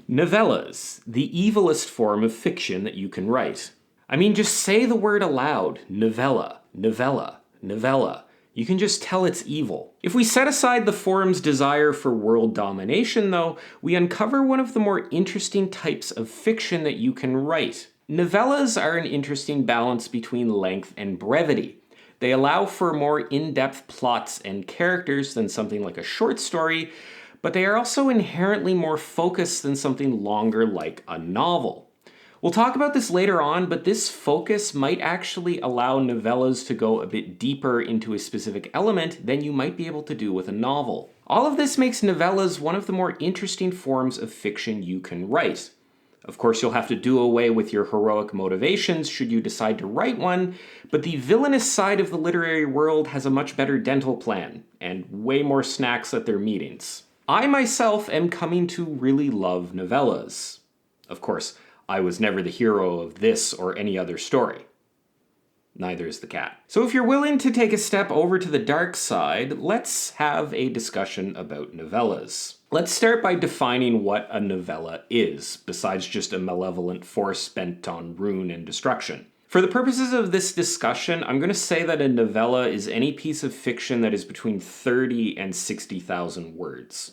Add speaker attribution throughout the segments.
Speaker 1: Novellas, the evilest form of fiction that you can write. I mean, just say the word aloud. Novella, novella, novella. You can just tell it's evil. If we set aside the forum's desire for world domination, though, we uncover one of the more interesting types of fiction that you can write. Novellas are an interesting balance between length and brevity. They allow for more in-depth plots and characters than something like a short story, but they are also inherently more focused than something longer like a novel. We'll talk about this later on, but this focus might actually allow novellas to go a bit deeper into a specific element than you might be able to do with a novel. All of this makes novellas one of the more interesting forms of fiction you can write. Of course, you'll have to do away with your heroic motivations should you decide to write one, but the villainous side of the literary world has a much better dental plan, and way more snacks at their meetings. I myself am coming to really love novellas. Of course, I was never the hero of this or any other story. Neither is the cat. So if you're willing to take a step over to the dark side, let's have a discussion about novellas. Let's start by defining what a novella is, besides just a malevolent force bent on ruin and destruction. For the purposes of this discussion, I'm going to say that a novella is any piece of fiction that is between 30 and 60,000 words.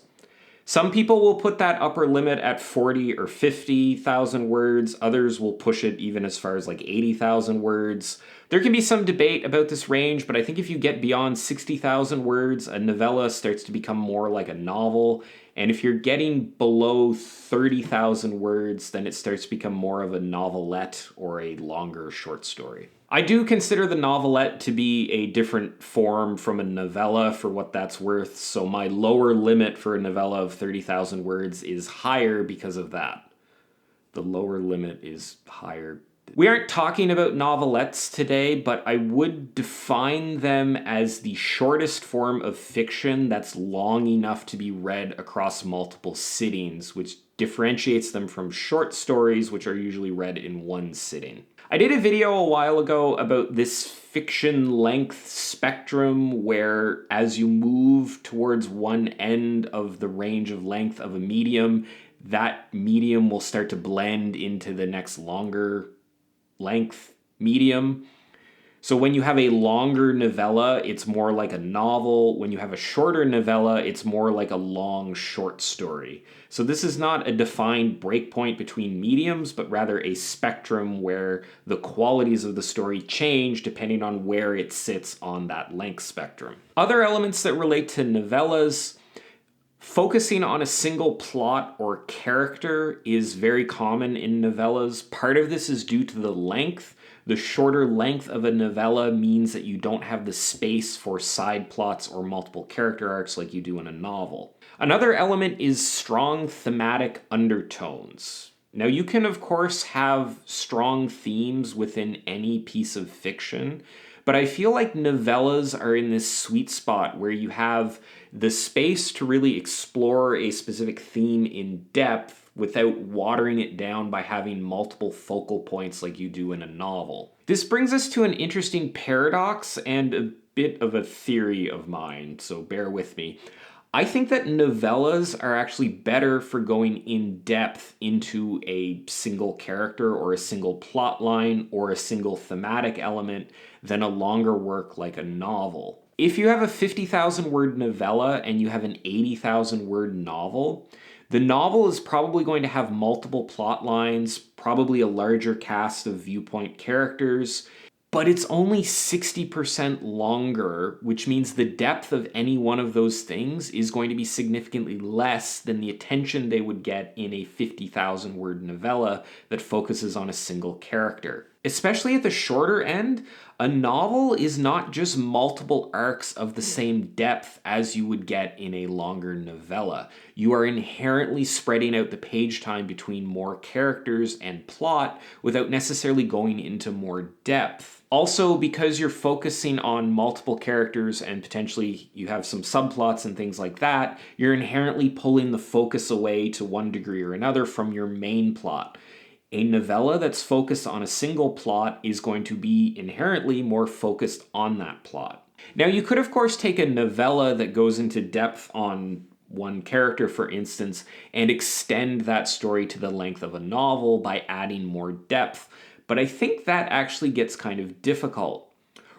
Speaker 1: Some people will put that upper limit at 40 or 50,000 words. Others will push it even as far as like 80,000 words. There can be some debate about this range, but I think if you get beyond 60,000 words, a novella starts to become more like a novel. And if you're getting below 30,000 words, then it starts to become more of a novelette or a longer short story. I do consider the novelette to be a different form from a novella for what that's worth, so my lower limit for a novella of 30,000 words is higher because of that. The lower limit is higher. We aren't talking about novelettes today, but I would define them as the shortest form of fiction that's long enough to be read across multiple sittings, which differentiates them from short stories, which are usually read in one sitting. I did a video a while ago about this fiction length spectrum where as you move towards one end of the range of length of a medium, that medium will start to blend into the next longer length medium. So when you have a longer novella, it's more like a novel. When you have a shorter novella, it's more like a long short story. So this is not a defined breakpoint between mediums, but rather a spectrum where the qualities of the story change depending on where it sits on that length spectrum. Other elements that relate to novellas: focusing on a single plot or character is very common in novellas. Part of this is due to the length. The shorter length of a novella means that you don't have the space for side plots or multiple character arcs like you do in a novel. Another element is strong thematic undertones. Now, you can, of course, have strong themes within any piece of fiction, but I feel like novellas are in this sweet spot where you have the space to really explore a specific theme in depth without watering it down by having multiple focal points like you do in a novel. This brings us to an interesting paradox and a bit of a theory of mine, so bear with me. I think that novellas are actually better for going in depth into a single character or a single plot line or a single thematic element than a longer work like a novel. If you have a 50,000 word novella and you have an 80,000 word novel, the novel is probably going to have multiple plot lines, probably a larger cast of viewpoint characters, but it's only 60% longer, which means the depth of any one of those things is going to be significantly less than the attention they would get in a 50,000 word novella that focuses on a single character. Especially at the shorter end, a novel is not just multiple arcs of the same depth as you would get in a longer novella. You are inherently spreading out the page time between more characters and plot without necessarily going into more depth. Also, because you're focusing on multiple characters and potentially you have some subplots and things like that, you're inherently pulling the focus away to one degree or another from your main plot. A novella that's focused on a single plot is going to be inherently more focused on that plot. Now, you could, of course, take a novella that goes into depth on one character, for instance, and extend that story to the length of a novel by adding more depth. But I think that actually gets kind of difficult.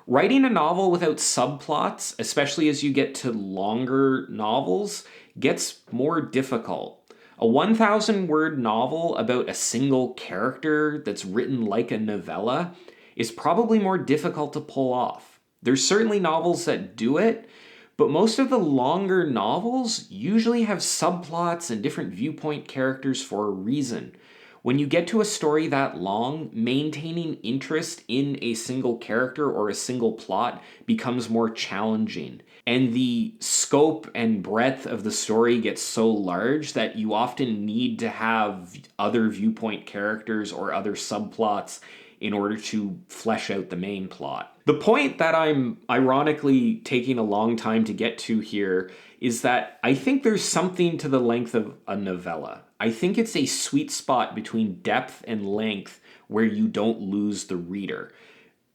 Speaker 1: Writing a novel without subplots, especially as you get to longer novels, gets more difficult. A 1,000 word novel about a single character that's written like a novella is probably more difficult to pull off. There's certainly novels that do it, but most of the longer novels usually have subplots and different viewpoint characters for a reason. When you get to a story that long, maintaining interest in a single character or a single plot becomes more challenging. And the scope and breadth of the story gets so large that you often need to have other viewpoint characters or other subplots in order to flesh out the main plot. The point that I'm ironically taking a long time to get to here is that I think there's something to the length of a novella. I think it's a sweet spot between depth and length where you don't lose the reader.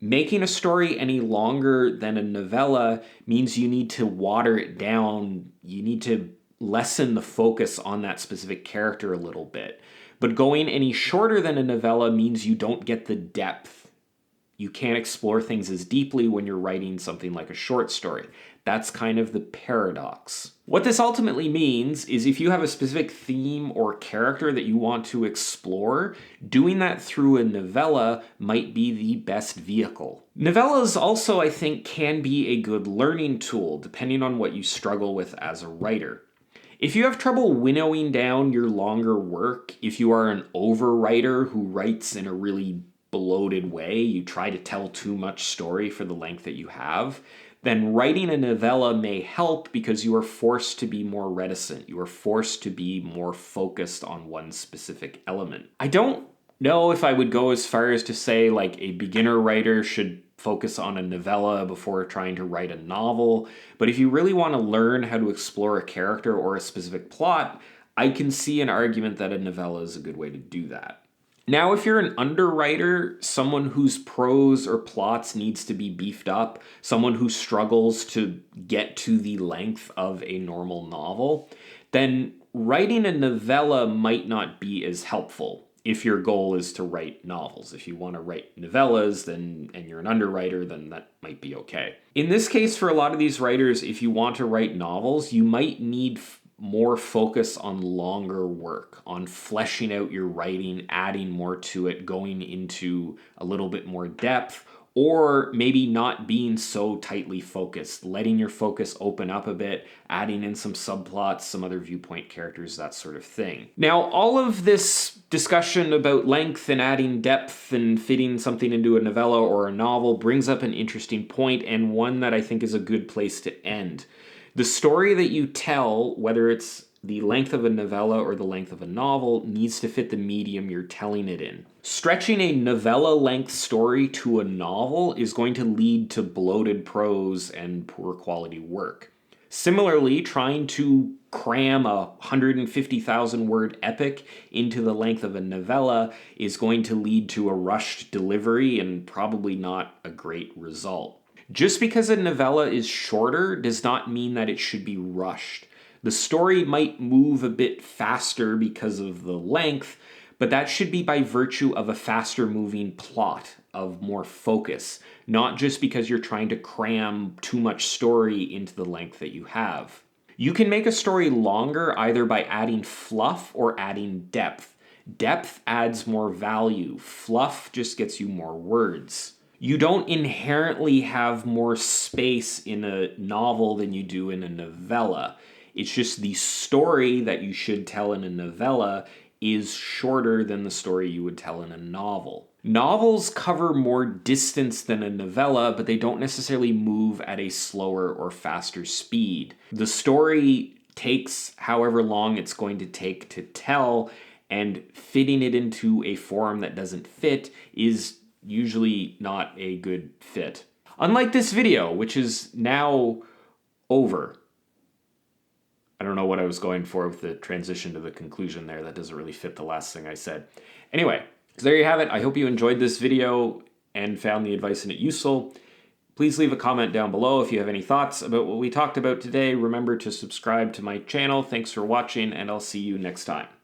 Speaker 1: Making a story any longer than a novella means you need to water it down. You need to lessen the focus on that specific character a little bit. But going any shorter than a novella means you don't get the depth. You can't explore things as deeply when you're writing something like a short story. That's kind of the paradox. What this ultimately means is if you have a specific theme or character that you want to explore, doing that through a novella might be the best vehicle. Novellas also, I think, can be a good learning tool, depending on what you struggle with as a writer. If you have trouble winnowing down your longer work, if you are an overwriter who writes in a really bloated way, you try to tell too much story for the length that you have, then writing a novella may help because you are forced to be more reticent. You are forced to be more focused on one specific element. I don't know if I would go as far as to say like a beginner writer should focus on a novella before trying to write a novel, but if you really want to learn how to explore a character or a specific plot, I can see an argument that a novella is a good way to do that. Now, if you're an underwriter, someone whose prose or plots needs to be beefed up, someone who struggles to get to the length of a normal novel, then writing a novella might not be as helpful if your goal is to write novels. If you want to write novellas and you're an underwriter, then that might be okay. In this case, for a lot of these writers, if you want to write novels, you might need more focus on longer work, on fleshing out your writing, adding more to it, going into a little bit more depth, or maybe not being so tightly focused, letting your focus open up a bit, adding in some subplots, some other viewpoint characters, that sort of thing. Now, all of this discussion about length and adding depth and fitting something into a novella or a novel brings up an interesting point, and one that I think is a good place to end. The story that you tell, whether it's the length of a novella or the length of a novel, needs to fit the medium you're telling it in. Stretching a novella-length story to a novel is going to lead to bloated prose and poor quality work. Similarly, trying to cram a 150,000 word epic into the length of a novella is going to lead to a rushed delivery and probably not a great result. Just because a novella is shorter does not mean that it should be rushed. The story might move a bit faster because of the length, but that should be by virtue of a faster moving plot, of more focus, not just because you're trying to cram too much story into the length that you have. You can make a story longer either by adding fluff or adding depth. Depth adds more value. Fluff just gets you more words. You don't inherently have more space in a novel than you do in a novella. It's just the story that you should tell in a novella is shorter than the story you would tell in a novel. Novels cover more distance than a novella, but they don't necessarily move at a slower or faster speed. The story takes however long it's going to take to tell, and fitting it into a form that doesn't fit is usually not a good fit. Unlike this video, which is now over. I don't know what I was going for with the transition to the conclusion there. That doesn't really fit the last thing I said. Anyway, so there you have it. I hope you enjoyed this video and found the advice in it useful. Please leave a comment down below if you have any thoughts about what we talked about today. Remember to subscribe to my channel. Thanks for watching, and I'll see you next time.